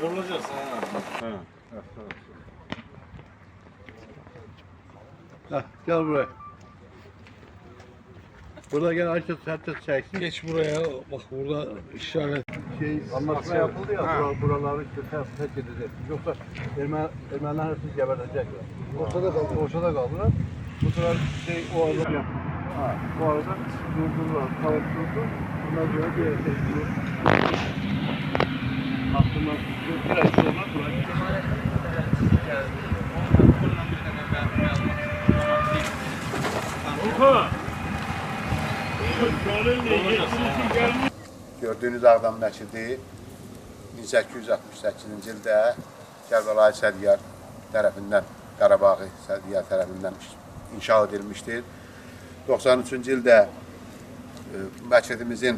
Yorulacağız. Gel buraya. Burada gel herkes çeksin. Geç buraya. Bak burada işaret. Anlaşma yapıldı ya, buraları terk edecek. Yoksa Ermeniler hepsi geberecekler. Ortada kaldılar. Bu sefer o arada bu arada durdular, kalıp durdu. Bundan sonra diğer durdu. Aklımdan biraz sonra Gördüğünüz Ağdam məscidi 1868-ci ildə Kərbəlayı Sədiyar tərəfindən, Qarabağı Sədiyar tərəfindən inşa edilmişdir. 93-cü ildə məscidimizin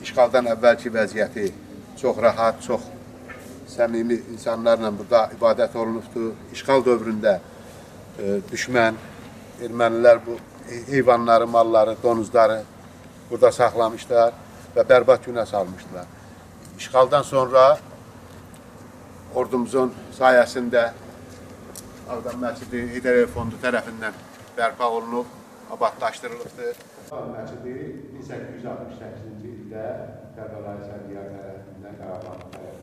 işğaldan əvvəlki vəziyyəti çox rahat, çox səmimi insanlarla burada ibadət olunubdur. İşğal dövründə düşmən, ermənilər bu heyvanları, malları, donuzları burada saxlamışlar və bərbad günə salmışdılar. İşğaldan sonra ordumuzun sayəsində Ağdam məscidi Heydər Əliyev Fondu tərəfindən bərpa olunub, abadlaşdırılıbdır. Məscidi 1868-ci ildə Kərbəlayı Sədiyar tərəfindən, Qarabağ tərəfindən